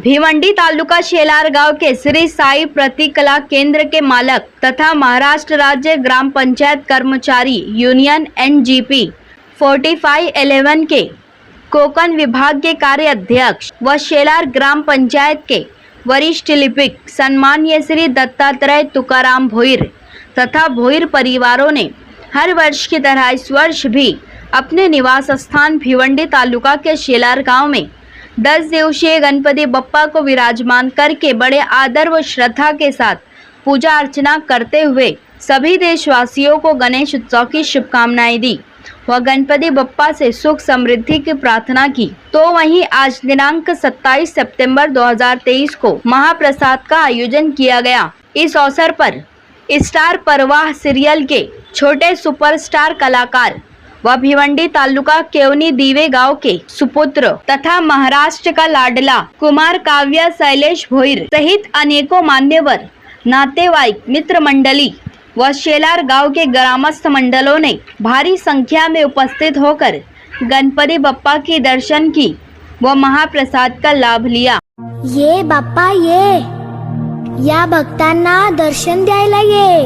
भिवंडी तालुका शेलार गांव के श्री साई प्रतिकला केंद्र के मालक तथा महाराष्ट्र राज्य ग्राम पंचायत कर्मचारी यूनियन NGP 4511 के कोकण विभाग के कार्य अध्यक्ष व शेलार ग्राम पंचायत के वरिष्ठ लिपिक सम्माननीय श्री दत्तात्रेय तुकाराम भोईर तथा भोईर परिवारों ने हर वर्ष की तरह इस वर्ष भी अपने निवास स्थान भिवंडी तालुका के शेलार गांव में 10 दिवसीय गणपति बप्पा को विराजमान करके बड़े आदर व श्रद्धा के साथ पूजा अर्चना करते हुए सभी देशवासियों को गणेश उत्सव की शुभकामनाएं दी व गणपति बप्पा से सुख समृद्धि की प्रार्थना की। तो वहीं आज दिनांक 27 सितंबर 2023 को महाप्रसाद का आयोजन किया गया। इस अवसर पर स्टार परवाह सीरियल के छोटे सुपरस्टार कलाकार व भिवंडी तालुका केवनी दीवे गांव के सुपुत्र तथा महाराष्ट्र का लाडला कुमार काव्य शैलेश भोईर सहित अनेकों मान्यवर नातेवाईक मित्र मंडली व शेलार गांव के ग्रामस्थ मंडलों ने भारी संख्या में उपस्थित होकर गणपति बप्पा के दर्शन की व महाप्रसाद का लाभ लिया। ये बाप्पा ये या भक्तांना दर्शन द्यायला ये।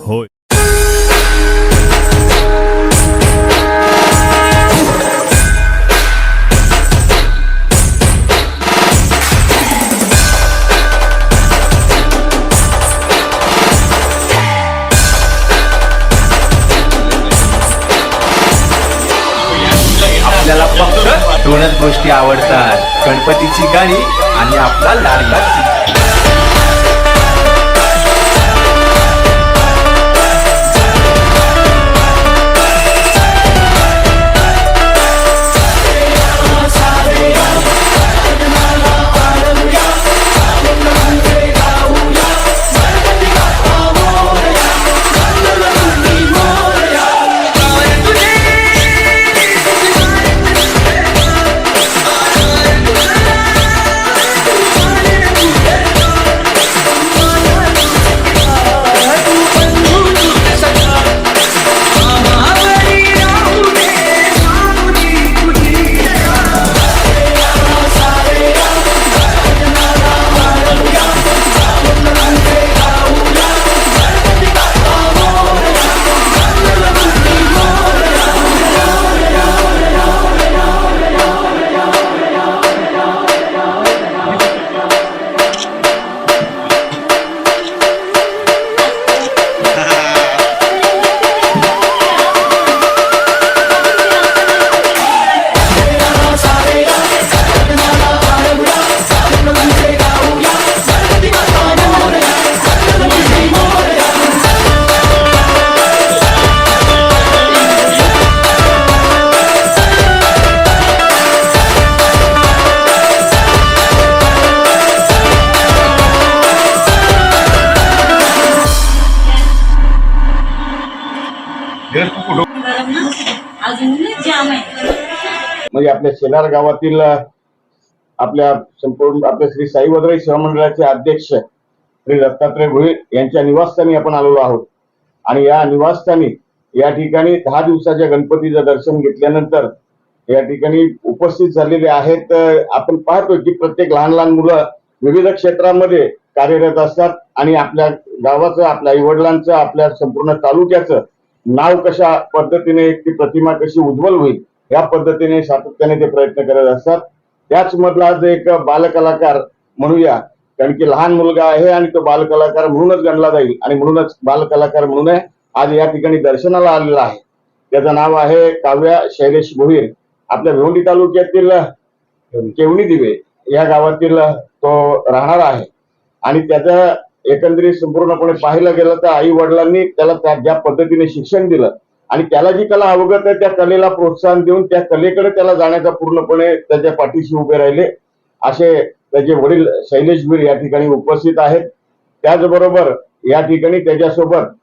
होय आपल्याला फक्त दोनच गोष्टी आवडतात, गणपतीची गाणी आणि आपला लाडका म्हणजे आपल्या शेलार गावातील आपल्या संपूर्ण आपल्या श्री साई वदराई सेवा मंडळाचे अध्यक्ष श्री दत्तात्रेय भोईर यांच्या निवासस्थानी आपण आलेलो आहोत आणि या निवासस्थानी या ठिकाणी 10 दिवसाच्या गणपतीचं दर्शन घेतल्यानंतर या ठिकाणी उपस्थित झालेले आहेत। आपण पाहतो की प्रत्येक लहान लहान मुलं विविध क्षेत्रामध्ये कार्यरत असतात आणि आपल्या गावाचं आपल्या आईवडिलांचं आपल्या संपूर्ण तालुक्याचं नाव कशा पद्धतीने ती प्रतिमा कशी उज्ज्वल होईल या पद्धतीने सातत्याने ते प्रयत्न करत असतात। त्याच मधला आज एक बालकलाकार म्हणूया, कारण की लहान मुलगा आहे आणि तो बालकलाकार म्हणूनच गणला जाईल आणि म्हणूनच बालकलाकार म्हणून आज या ठिकाणी दर्शनाला आलेला आहे। त्याचं नाव आहे काव्य शैलेश भोईर। आपल्या भिवंडी तालुक्यातील केवनी दिवे या गावातील तो राहणार आहे आणि त्याचा एकंदरीत संपूर्णपणे पाहायला गेलं तर आई वडिलांनी त्याला ज्या पद्धतीने शिक्षण दिलं आणि त्याला जी कला अवगत आहे त्या कलेला प्रोत्साहन देऊन त्या कलेकडे त्याला जाण्याचा पूर्णपणे त्याच्या पाठीशी उभे राहिले असे त्याचे वडील शैलेश भोईर या ठिकाणी उपस्थित आहेत। त्याचबरोबर या ठिकाणी त्याच्यासोबत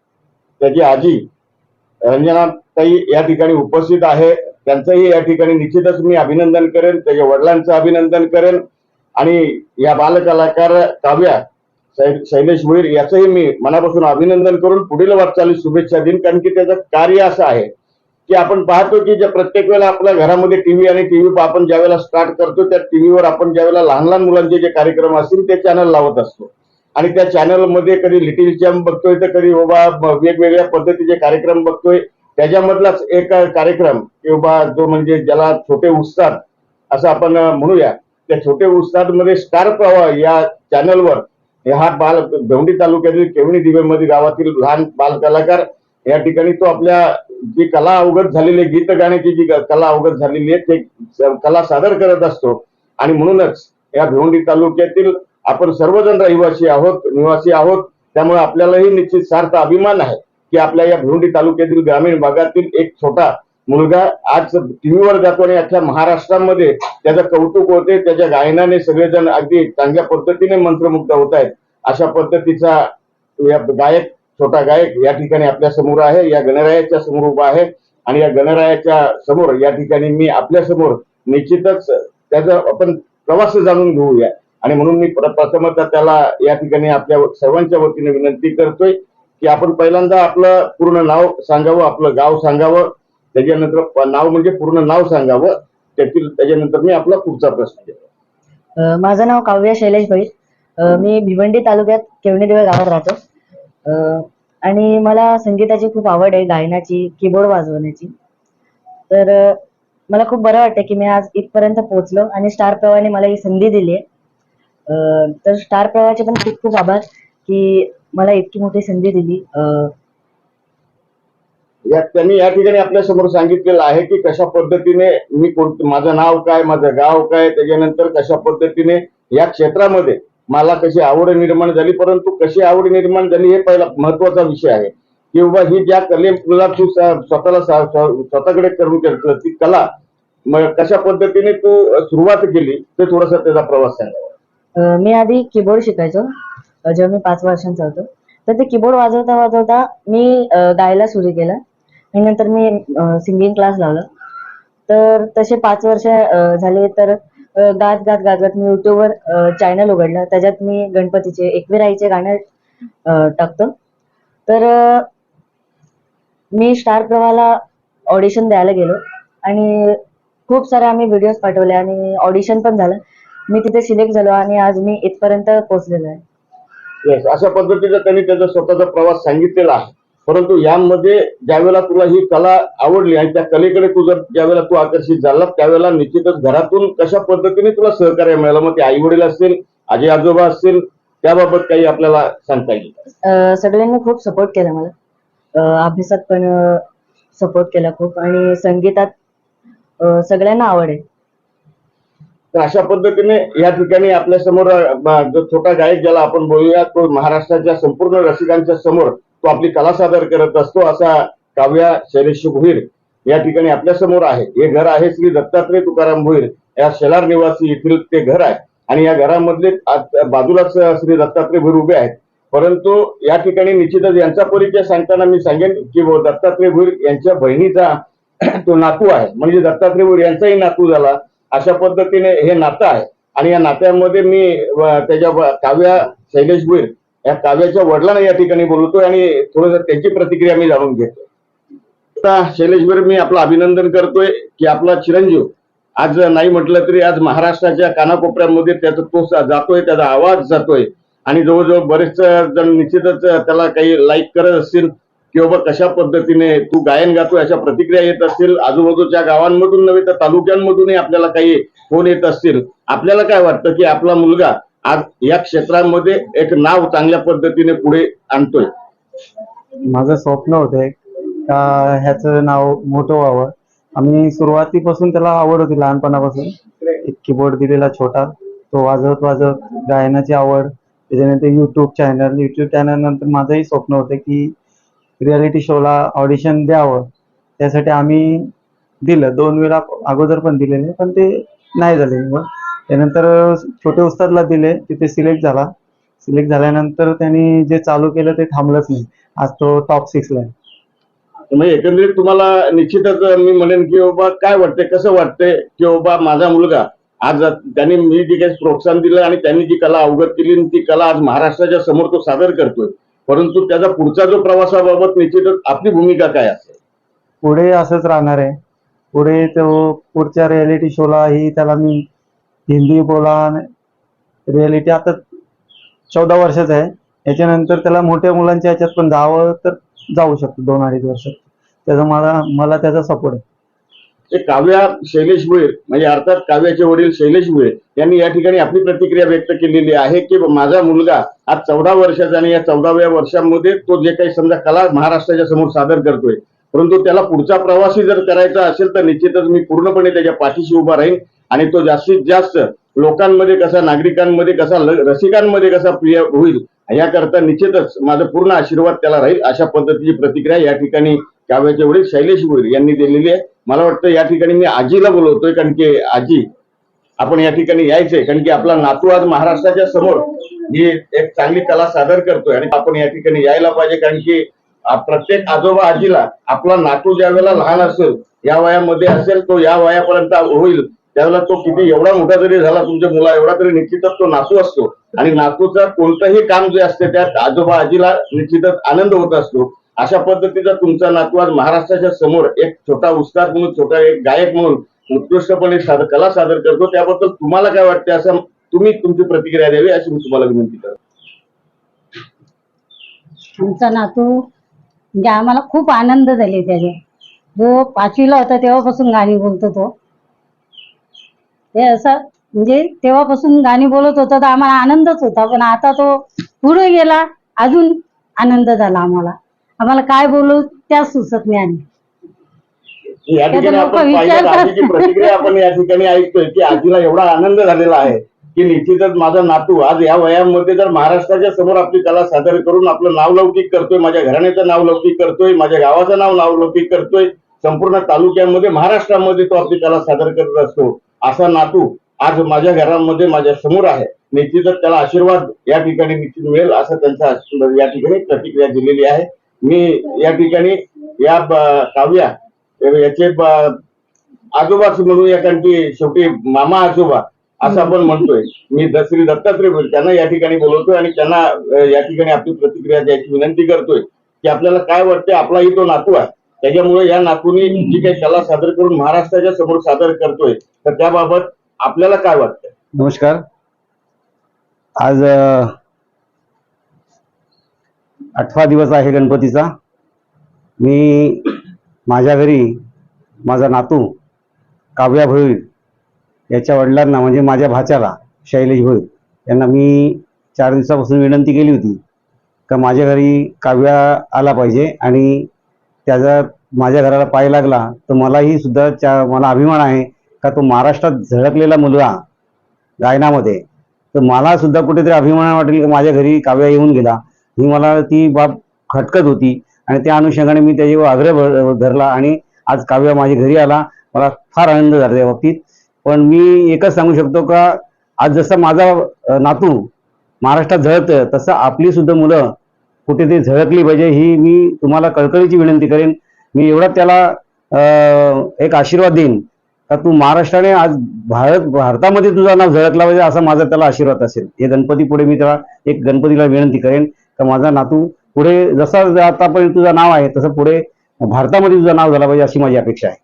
त्याची आजी रंजनाताई या ठिकाणी उपस्थित आहे। त्यांचंही या ठिकाणी निश्चितच मी अभिनंदन करेन, त्याच्या वडिलांचं अभिनंदन करेन आणि या बालकलाकार काव्या शैलेश भोईर याचंही मी मनापासून अभिनंदन करून पुढील वाटचालीस शुभेच्छा देईन, कारण की त्याचं कार्य असं आहे की आपण पाहतो की ज्या प्रत्येक वेळेला आपल्या घरामध्ये टीव्ही आणि टीव्ही आपण ज्यावेळेला स्टार्ट करतो त्या टीव्हीवर आपण ज्यावेळेला लहान लहान मुलांचे जे कार्यक्रम असतील ते चॅनल लावत असतो आणि त्या चॅनल मध्ये कधी लिटिल चॅम्प बघतोय तर कधी बाबा वेगवेगळ्या पद्धतीचे कार्यक्रम बघतोय. त्याच्यामधलाच एक कार्यक्रम की बाबा जो म्हणजे ज्याला छोटे उस्ताद असं आपण म्हणूया, त्या छोटे उस्ताद मध्ये स्टार प्रवाह या चॅनलवर हा भेवंडी तालुक्यातील केवणी दिवेमध्ये गावातील लहान बाल कलाकार या ठिकाणी तो आपल्या जी कला अवगत झालेली गीत गाण्याची जी कला अवगत झालेली आहे ते कला सादर करत असतो. आणि म्हणूनच या भिवंडी तालुक्यातील आपण सर्वजण रहिवासी आहोत, निवासी आहोत. त्यामुळे आपल्यालाही निश्चित सार्थ अभिमान आहे की आपल्या या भिवंडी तालुक्यातील ग्रामीण भागातील एक छोटा मुलगा आज टीव्हीवर जातो आणि अख्ख्या महाराष्ट्रामध्ये त्याचं कौतुक होते. त्याच्या गायनाने सगळेजण अगदी चांगल्या पद्धतीने मंत्रमुग्ध होत आहेत. अशा पद्धतीचा गायक, छोटा गायक या ठिकाणी आपल्या समोर आहे, या गणरायाच्या समोर उभा आहे. आणि या गणरायाच्या समोर या ठिकाणी मी आपल्या समोर निश्चितच त्याचा आपण प्रवास जाणून घेऊया. आणि म्हणून मी प्रथमतः त्याला या ठिकाणी आपल्या सर्वांच्या वतीने विनंती करतोय की आपण पहिल्यांदा आपलं पूर्ण नाव सांगावं, आपलं गाव सांगावं, त्याच्यानंतर नाव म्हणजे पूर्ण नाव सांगावं, त्याच्यानंतर मी आपला पुढचा प्रश्न घेतो. माझं नाव काव्या शैलेश भैर. मी भिवंडी तालुक्यात केवणीदेवळ गावात राहतो आणि मला संगीताची खूप आवड आहे, गायनाची, कीबोर्ड वाजवण्याची. तर मला खूप बरं वाटतं की मी आज इथपर्यंत पोहोचलो आणि स्टार प्रवाहाने मला ही संधी दिली आहे. तर स्टार प्रवाहाचे पण खूप खूप आभार की मला इतकी मोठी संधी दिली. त्यांनी या ठिकाणी आपल्या समोर सांगितलेलं आहे की कशा पद्धतीने मी माझं नाव काय, माझं गाव काय, त्याच्यानंतर कशा पद्धतीने या क्षेत्रामध्ये मला कशी आवड निर्माण झाली. परंतु कशी आवड निर्माण झाली हे पहिला महत्वाचा विषय आहे की बाबा ही ज्या कलेला तू स्वतःकडे करून घेतलं ती कला कशा पद्धतीने तू सुरुवात केली ते थोडासा त्याचा प्रवास सांगा. मी आधी कीबोर्ड शिकायचो जेव्हा मी 5 वर्षांचा होतो. तर ते कीबोर्ड वाजवता वाजवता मी गायला सुरू केलं आणि नंतर मी सिंगिंग क्लास लावला. तर तसे 5 वर्ष झाले. तर गात गात गात गात मी युट्यूबवर चॅनल उघडलं. त्याच्यात मी गणपतीचे, एकविराईचे गाणे टाकतो. तर मी स्टार प्रवाहाला ऑडिशन द्यायला गेलो आणि खूप सारे आम्ही व्हिडिओज पाठवले आणि ऑडिशन पण झालं. मी तिथे सिलेक्ट झालो आणि आज मी इथपर्यंत पोहोचलेलो आहे. येस, अशा पद्धतीचा त्यांनी त्याचा स्वतःचा प्रवास सांगितलेला आहे. परंतु यामध्ये ज्यावेळेला तुला ही कला आवडली आणि त्या कलेकडे तू जर ज्यावेळेला तू आकर्षित झाला त्यावेळेला निश्चितच घरातून कशा पद्धतीने तुला सहकार्य मिळालं, मग ते आई वडील असतील, आजी आजोबा असतील, त्याबाबत काही आपल्याला सांगता येईल? सगळ्यांनी खूप सपोर्ट केला मला. अभ्यासात पण सपोर्ट केला खूप आणि संगीतात सगळ्यांना आवड आहे. तर अशा पद्धतीने या ठिकाणी आपल्या समोर जो छोटा गायक ज्याला आपण बोलूया तो महाराष्ट्राच्या संपूर्ण रसिकांच्या समोर तो आपली कला सादर करत असतो असा काव्या शैलेश भोईर या ठिकाणी आपल्या समोर आहे. हे घर आहे श्री दत्तात्रय तुकाराम भोईर या शेलार निवासी येथील ते घर आहे आणि या घरामधले बाजूलाच श्री दत्तात्रय भोईर उभे आहेत. परंतु या ठिकाणी निश्चितच यांचा परिचय सांगताना मी सांगेन की दत्तात्रय भोईर यांच्या बहिणीचा तो नातू आहे, म्हणजे दत्तात्रय भोईर यांचाही नातू झाला. अशा पद्धतीने हे नातं आहे आणि या नात्यामध्ये मी त्याच्या काव्या शैलेश भोईर या काव्याच्या वडिलांना या ठिकाणी बोलतोय आणि थोडंसं त्यांची प्रतिक्रिया मी जाणून घेतो. आता शैलेश भोईर मी आपलं अभिनंदन करतोय की आपला चिरंजीव आज नाही म्हटलं तरी आज महाराष्ट्राच्या कानाकोपऱ्यामध्ये त्याचा तो जातोय, त्याचा आवाज जातोय आणि जवळजवळ बरेच जण निश्चितच त्याला काही लाईक करत असतील की बाबा कशा पद्धतीने तू गायन गातोय अशा प्रतिक्रिया येत असतील. आजूबाजूच्या गावांमधून नव्हे तर तालुक्यांमधूनही आपल्याला काही फोन येत असतील. आपल्याला काय वाटतं की आपला मुलगा आज या क्षेत्रामध्ये एक नाव चांगल्या पद्धतीने पुढे आणतोय? माझं स्वप्न होतं का ह्याचं नाव मोठं व्हावं. आम्ही सुरुवातीपासून त्याला आवड होती लहानपणापासून. एक कीबोर्ड दिलेला छोटा, तो वाजवत वाजवत गायनाची आवड, त्याच्यानंतर युट्यूब चॅनल नंतर माझंही स्वप्न होतं की रियालिटी शोला ऑडिशन द्यावं. त्यासाठी आम्ही दिलं, 2 वेळा अगोदर पण दिलेले पण ते नाही झाले. मग त्यानंतर छोटे उस्तादला दिले, तिथे सिलेक्ट झाल्यानंतर त्यांनी जे चालू केलं ते थांबलंच नाही. आज तो टॉप 6 ला आहे. म्हणजे एकंदरीत तुम्हाला निश्चितच मी म्हणेन की बाबा काय वाटतंय, कसं वाटतंय की बाबा माझा मुलगा आज त्यांनी मी जी काही प्रोत्साहन दिलं आणि त्यांनी जी कला अवगत केली ती कला आज महाराष्ट्राच्या समोर तो सादर करतोय. परंतु त्याचा पुढचा जो प्रवासाबाबत निश्चितच आपली भूमिका काय असेल? पुढे असंच राहणार आहे. पुढे तो पुढच्या रियालिटी शोला ही त्याला मी हिंदी बोला रियालिटी आता 14 वर्षाचा आहे. याच्यानंतर त्याला मोठ्या मुलांच्या ह्याच्यात पण जावं तर जाऊ शकतो 2-2.5 वर्षात. त्याचा मला त्याचा सपोर्ट आहे. ते काव्या शैलेश भोईर म्हणजे अर्थात काव्याचे वडील शैलेश भोईर यांनी या ठिकाणी आपली प्रतिक्रिया व्यक्त केलेली आहे की माझा मुलगा आज 14 वर्षाचा आणि या 14व्या वर्षामध्ये तो जे काही समजा कला महाराष्ट्राच्या समोर सादर करतोय, परंतु त्याला पुढचा प्रवासी जर करायचा असेल तर निश्चितच मी पूर्णपणे त्याच्या पाठीशी उभा राहीन आणि तो जास्तीत जास्त लोकांमध्ये कसा, नागरिकांमध्ये कसा, रसिकांमध्ये कसा प्रिय होईल याकरता निश्चितच माझा पूर्ण आशीर्वाद त्याला राहील. अशा पद्धतीची प्रतिक्रिया या ठिकाणी काव्याचे वडील शैलेश भोईर यांनी दिलेली आहे. मला वाटतं या ठिकाणी मी आजीला बोलवतोय, कारण की आजी आपण या ठिकाणी यायचंय, कारण की आपला नातू आज महाराष्ट्राच्या समोर ही एक चांगली कला सादर करतोय आणि आपण या ठिकाणी यायला पाहिजे. कारण की प्रत्येक आजोबा आजीला आपला नातू ज्या वेळेला लहान असेल, या वयामध्ये असेल, तो या वयापर्यंत होईल त्यावेळेला तो किती एवढा मोठा जरी झाला तुमच्या मुला एवढा तरी निश्चितच तो नातू असतो आणि नातूचं कोणतंही काम जे असते त्यात आजोबा आजीला निश्चितच आनंद होत असतो. अशा पद्धतीचा तुमचा नातू आज महाराष्ट्राच्या समोर एक छोटा उस्ताद म्हणून, छोटा एक गायक म्हणून उत्कृष्टपणे कला सादर करतो. त्याबद्दल तुम्हाला काय वाटते असं तुम्ही तुमची प्रतिक्रिया द्यावी अशी मी तुम्हाला विनंती करतो. आमचा नातू म्हणजे आम्हाला खूप आनंद झाले त्याचे. जो 5वीला होता तेव्हापासून गाणी बोलतो तो. ते असं म्हणजे तेव्हापासून गाणी बोलत होता तर आम्हाला आनंदच होता. पण आता तो पुढे गेला अजून आनंद झाला आम्हाला. आम्हाला काय बोलू त्याच सुचत नाही. आणि या ठिकाणी लोकं आपण विचार पाहिलं आजीची प्रतिक्रिया आपण या ठिकाणी ऐकतोय की आजीला एवढा आनंद झालेला आहे की निश्चितच माझा नातू आज या वयामध्ये जर महाराष्ट्राच्या समोर आपली कला सादर करून आपलं नाव लौकिक करतोय, माझ्या घराण्याचं नाव लौकिक करतोय, माझ्या गावाचं नाव लौकिक करतोय, संपूर्ण तालुक्यामध्ये महाराष्ट्रामध्ये तो आपली कला सादर करत असतो. असा नातू आज माझ्या घरामध्ये माझ्या समोर आहे. निश्चितच त्याला आशीर्वाद या ठिकाणी निश्चित मिळेल असं त्यांचा या ठिकाणी प्रतिक्रिया दिलेली आहे. मी या ठिकाणी या काव्या याचे आजोबाच म्हणूया, कारण की शेवटी मामा आजोबा असं आपण म्हणतोय. मी श्री दत्तात्रय भोईर त्यांना या ठिकाणी बोलवतोय आणि त्यांना या ठिकाणी आपली प्रतिक्रिया द्यायची विनंती करतोय की आपल्याला काय वाटतंय. आपलाही तो नातू आहे, त्याच्यामुळे या नातूने जी काही कला सादर करून महाराष्ट्राच्या समोर सादर करतोय तर त्याबाबत आपल्याला काय वाटतंय? नमस्कार. आज 8वा दिवस आहे गणपतीचा. मी माझ्या घरी माझा नातू काव्या भोईर याच्या वडिलांना म्हणजे माझ्या भाच्याला शैलेश भोईर यांना मी 4 दिवसापासून विनंती केली होती का माझ्या घरी काव्या आला पाहिजे आणि त्याचा माझ्या घराला पाय लागला तर मलाही सुद्धा मला अभिमान आहे का तो महाराष्ट्रात झळकलेला मुलगा गायनामध्ये, तर मला सुद्धा कुठेतरी अभिमान वाटेल की माझ्या घरी काव्या येऊन गेला. ही मला ती बाब खटकत होती आणि त्या अनुषंगाने मी त्याच्यावर आग्रह धरला आणि आज काव्या माझ्या घरी आला. मला फार आनंद झाला त्या बाबतीत. पण मी एकच सांगू शकतो का आज जसं माझा नातू महाराष्ट्रात झळकतं तसं आपली सुद्धा मुलं कुठेतरी झळकली पाहिजे ही मी तुम्हाला कळकळीची विनंती करेन. मी एवढा त्याला एक आशीर्वाद देईन का तू महाराष्ट्राने आज भारतामध्ये तुझं नाव झळकला पाहिजे असा माझा त्याला आशीर्वाद असेल. हे गणपती पुढे मी त्याला एक गणपतीला विनंती करेन का माझा नातू पुढे जसं आतापर्यंत तुझं नाव आहे तसं पुढे भारतामध्ये तुझं नाव झालं पाहिजे अशी माझी अपेक्षा आहे.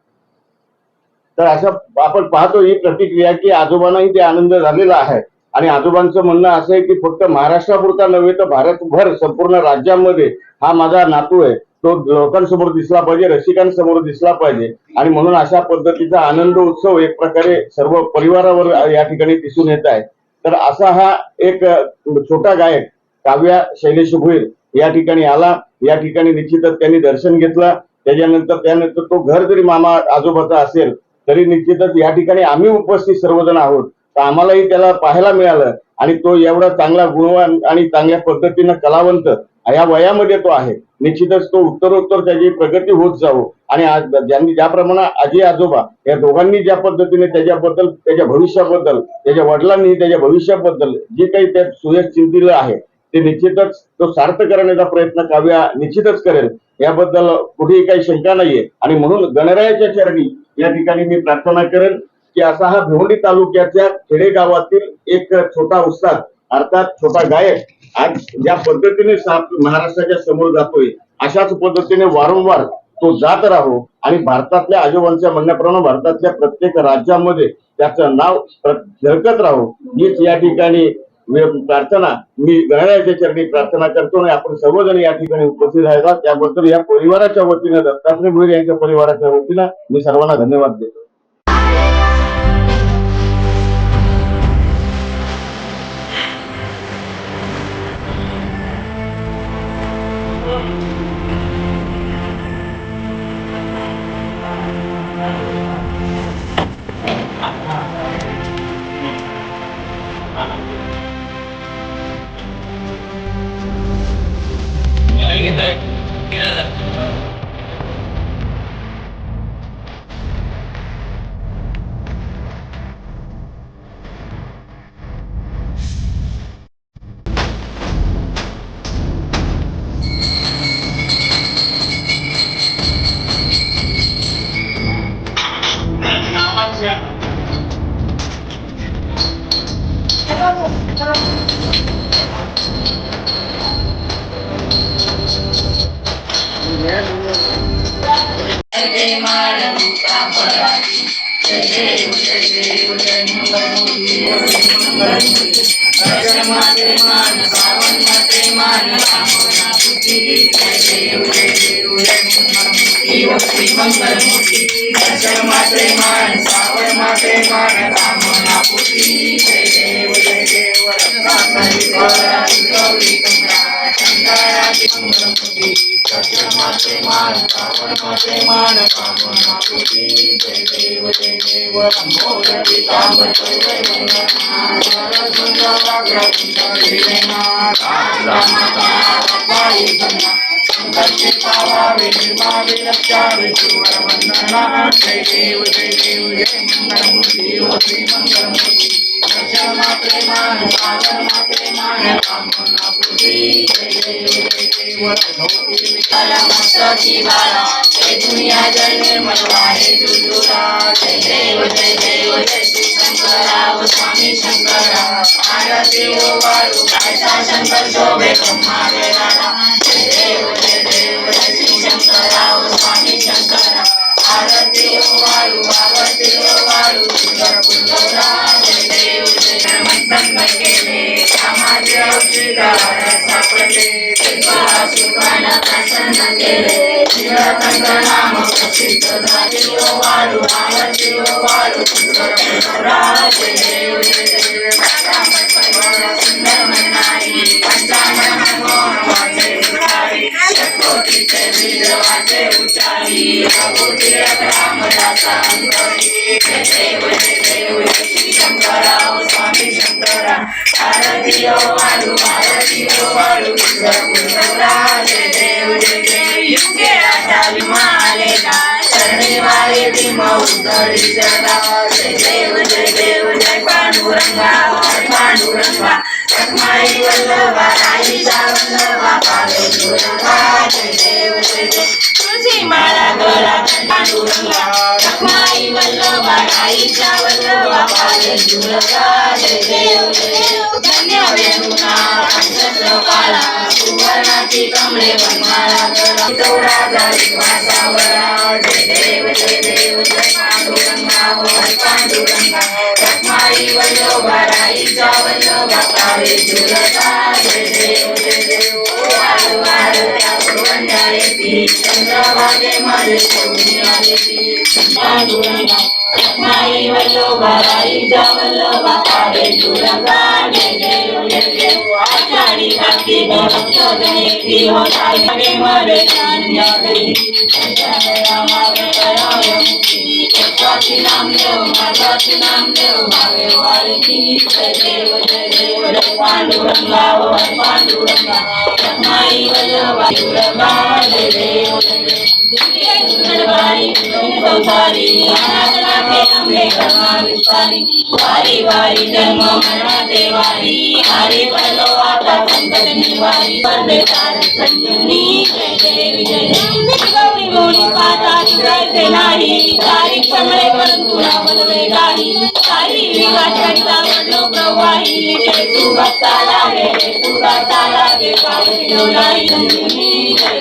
तर अशा आपण पाहतो ही प्रतिक्रिया की आजोबांनाही ते आनंद झालेला आहे आणि आजोबांचं म्हणणं असं आहे की फक्त महाराष्ट्रापुरता नव्हे तर भारतभर संपूर्ण राज्यामध्ये हा माझा नातू आहे तो लोकांसमोर दिसला पाहिजे, रसिकांसमोर दिसला पाहिजे आणि म्हणून अशा पद्धतीचा आनंद उत्सव एक प्रकारे सर्व परिवारावर या ठिकाणी दिसून येत आहे. तर असा हा एक छोटा गायक काव्या शैलेश भोईर या ठिकाणी आला. या ठिकाणी निश्चितच त्यांनी दर्शन घेतलं. त्यानंतर तो घर जरी मामा आजोबाचा असेल तरी निश्चितच या ठिकाणी आम्ही उपस्थित सर्वजण आहोत तर आम्हालाही त्याला पाहायला मिळालं आणि तो एवढा चांगला गुणवान आणि चांगल्या पद्धतीनं कलावंत या वयामध्ये तो आहे. निश्चितच तो उत्तरोत्तर त्याची प्रगती होत जावो आणि ज्यांनी ज्याप्रमाणे आजी आजोबा या दोघांनी ज्या पद्धतीने त्याच्याबद्दल, त्याच्या भविष्याबद्दल, त्याच्या वडिलांनी त्याच्या भविष्याबद्दल जे काही त्या सुयश चिंतिलं आहे ते निश्चितच तो सार्थ करण्याचा प्रयत्न काव्या निश्चितच करेल याबद्दल कुठेही काही शंका नाहीये. आणि म्हणून गणरायाच्या चरणी या ठिकाणी मी प्रार्थना करेन की असा हा भिवंडी तालुक्याच्या खेडेगावातील एक छोटा उस्ताद अर्थात छोटा गायक आज ज्या पद्धतीने महाराष्ट्राच्या समोर जातोय अशाच पद्धतीने वारंवार तो जात राहो आणि भारतातल्या आजोबांच्या म्हणण्याप्रमाणे भारतातल्या प्रत्येक राज्यामध्ये त्याचं नाव झळकत राहो हीच या ठिकाणी प्रार्थना मी गणरायाच्या चरणी प्रार्थना करतो आणि आपण सर्वजण या ठिकाणी उपस्थित आहेत त्याबद्दल या परिवाराच्या वतीनं दत्तात्रय भोईर यांच्या परिवाराच्या वतीनं मी सर्वांना धन्यवाद देतो.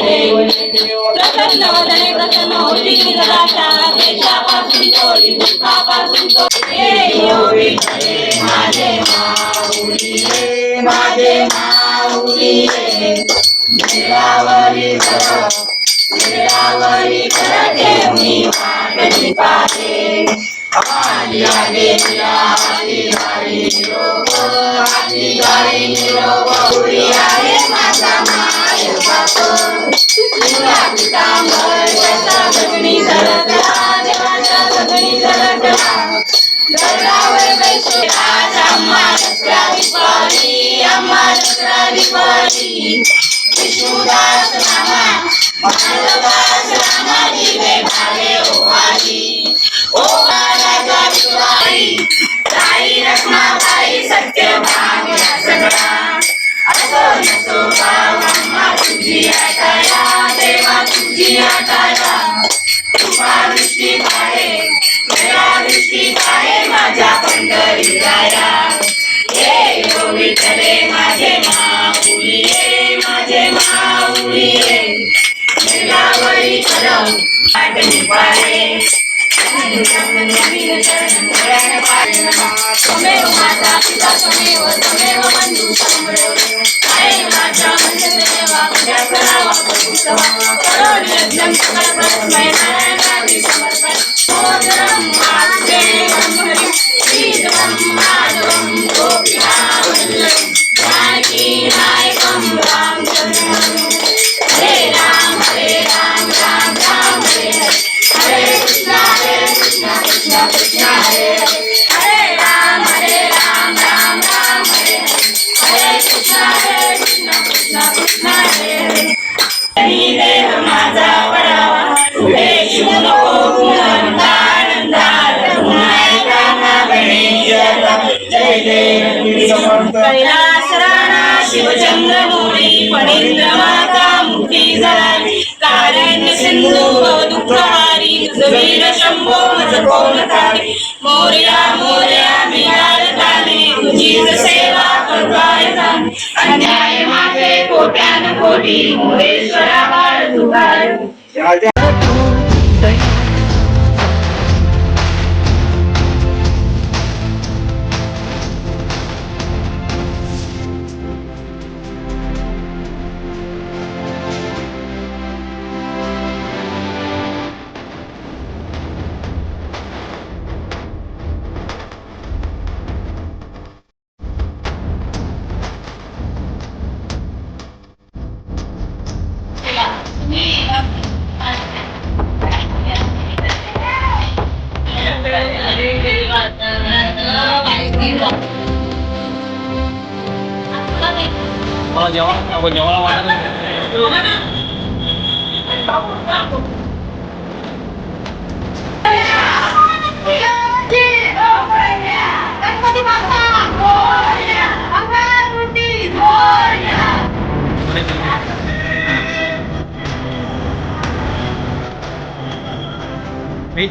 जय प्रसन्न वदने प्रसन्न होती निराशा देशापासून थोडी दुःखापासून थोडी ये विठ्ठले माझे माऊली रे माझे माऊली रे निरावरी कर ठेवणी वाटची पाहे आली आली आली गाडी निरोप आली गाडी निरोप उडी आहे माझा माय बाप तुला पितांबर त्याचा जगणी झळकला देवाच्या जगणी झळकला गडावर बैसे राज अम्मा दसरा दिवाळी अम्मा दसरा दिवाळी विष्णुदास रामा माधवदास रामा दिवे भाले ओवाळी ओ राजा विठुराई ताई रखमाबाई सत्यभाग्या सगळा असो नसो भाव अम्मा तुझी आटाया देवा तुझी आटाया कृपा दृष्टी पाहे दया दृष्टी पाहे माझ्या पंढरी राया ये ओ विठ्ठले माझे माऊली ये माझे माऊली ये निरावरी करम वाटणी पाहे त्वमेव माता पिता त्वमेव बंधू आहे माझ्या देवा पूजा करावा करोड यज्ञ सकल परस्मय नारायणादि समर्पण मोदरम वासुदेवम हरि श्रीधरम माधवम गोपीनाथम जानकी नायकम रामचंद्रम हरे राम राम राम हरे हरे कृष्णा कृष्णा कृष्णा हरे हरे राम राम राम हरे हरे कृष्णा कृष्णा कृष्णा हरे हरे देह माझा वडावा तुझे शिव नको आनंदार जय जय कैलास राणा शिवचंद्र मोरी फणींद्र माता मुक्ती जळाली कारण्य सिंधू दुःखहारी वीर शंभो मज कोण तारी मोर्या मोर्या मिळाल ताने तुझीच सेवा करवाय जाणे अन्याय माझे कोट्यान कोटी मोरेश्वरा बाळ तुझा मला जेवण वाटत मी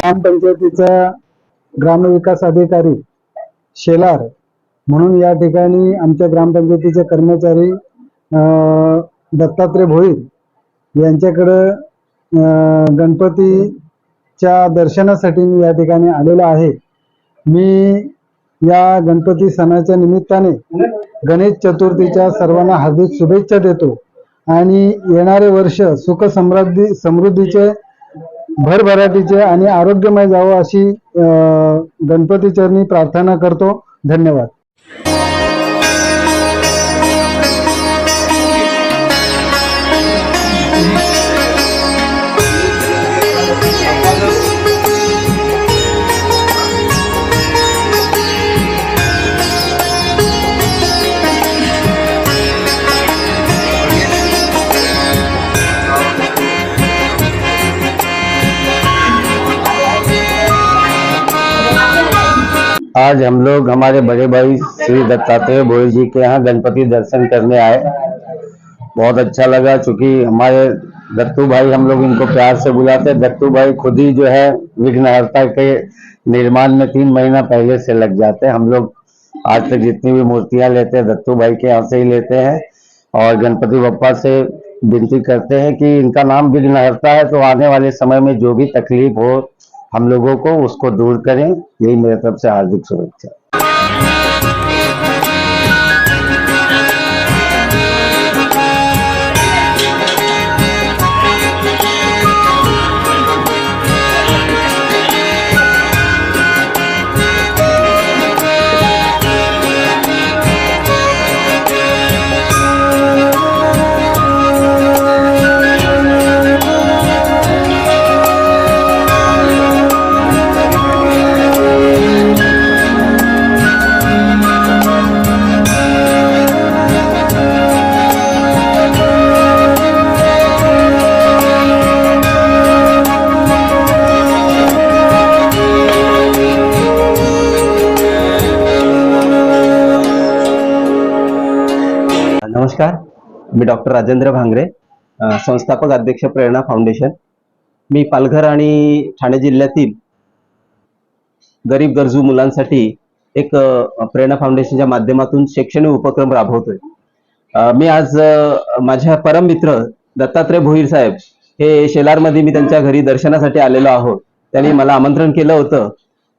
ग्रामपंचायतीचा ग्रामविकास अधिकारी शेलार म्हणून या ठिकाणी आमच्या ग्रामपंचायतीचे कर्मचारी दत्तात्रय भोईर यांच्याकडं गणपतीच्या दर्शनासाठी मी या ठिकाणी आलेलो आहे. मी या गणपती सणाच्या निमित्ताने गणेश चतुर्थीच्या सर्वांना हार्दिक शुभेच्छा देतो आणि येणारे वर्ष सुख समृद्धीचे भरभराटीचे आणि आरोग्यमय जावं अशी गणपती चरणी प्रार्थना करतो. धन्यवाद. आज हम लोग हमारे बड़े भाई श्री दत्तात्रेय भोईर जी के यहाँ गणपति दर्शन करने आए. बहुत अच्छा लगा, क्योंकि हमारे दत्तू भाई, हम लोग इनको प्यार से बुलाते हैं, दत्तू भाई खुद ही जो है विघ्नहर्ता के निर्माण में 3 महीना पहले से लग जाते हैं. हम लोग आज तक जितनी भी मूर्तियां लेते हैं दत्तू भाई के यहाँ से ही लेते हैं और गणपति बप्पा से विनती करते हैं कि इनका नाम विघ्नहर्ता है, तो आने वाले समय में जो भी तकलीफ हो हम लोगों को उसको दूर करें. यही मेरे तरफ से हार्दिक शुभेच्छा. नमस्कार, मी डॉक्टर राजेंद्र भांगरे, संस्थापक अध्यक्ष प्रेरणा फाउंडेशन. मी पालघर आणि ठाणे जिल्ह्यातील गरीब गरजू मुलांसाठी एक प्रेरणा फाउंडेशनच्या माध्यमातून शैक्षणिक उपक्रम राबवतोय. मी आज माझ्या परम मित्र दत्तात्रय भोईर साहेब हे शेलारमध्ये मी त्यांच्या घरी दर्शनासाठी आलेलो आहोत. त्यांनी मला आमंत्रण केलं होतं.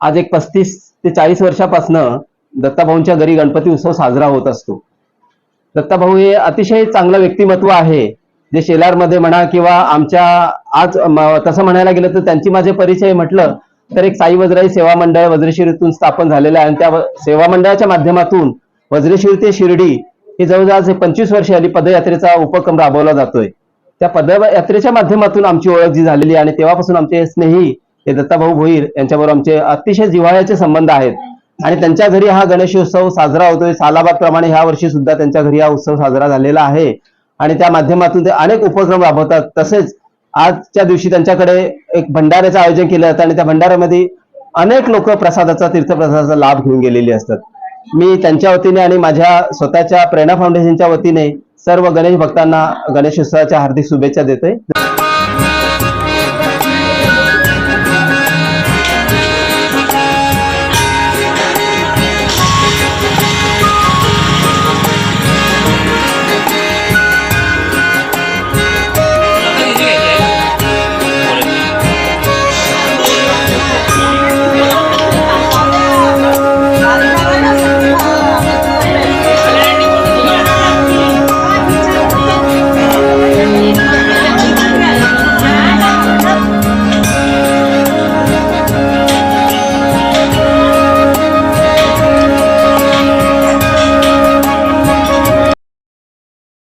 आज एक 35 ते 40 वर्षापासनं दत्ताभाऊंच्या घरी गणपती उत्सव साजरा होत असतो. दत्ताभाऊ हे अतिशय चांगलं व्यक्तिमत्व आहे, जे शेलारमध्ये म्हणा किंवा आमच्या आज तसं म्हणायला गेलं तर त्यांची माझे परिचय म्हटलं तर एक साई वज्राई सेवा मंडळ वज्रशिरीतून स्थापन झालेलं आहे आणि त्या सेवा मंडळाच्या माध्यमातून वज्रशिरी ते शिर्डी ही जवळजवळ 25 वर्षे आली पदयात्रेचा उपक्रम राबवला जातोय. त्या पदयात्रेच्या माध्यमातून आमची ओळख जी झालेली आणि तेव्हापासून आमचे स्नेही हे दत्ताभाऊ भोईर यांच्याबरोबर आमचे अतिशय जिव्हाळ्याचे संबंध आहेत आणि त्यांच्या घरी हा गणेशोत्सव साजरा होतोय. सालाबाद प्रमाणे ह्या वर्षी सुद्धा त्यांच्या घरी हा उत्सव साजरा झालेला आहे आणि त्या माध्यमातून ते अनेक उपक्रम राबवतात. तसेच आजच्या दिवशी त्यांच्याकडे एक भंडाऱ्याचं आयोजन केलं जातं आणि त्या भंडाऱ्यामध्ये अनेक लोक प्रसादाचा तीर्थप्रसादाचा लाभ घेऊन गेलेले असतात. मी त्यांच्या वतीने आणि माझ्या स्वतःच्या प्रेरणा फाउंडेशनच्या वतीने सर्व गणेश भक्तांना गणेशोत्सवाच्या हार्दिक शुभेच्छा देतोय.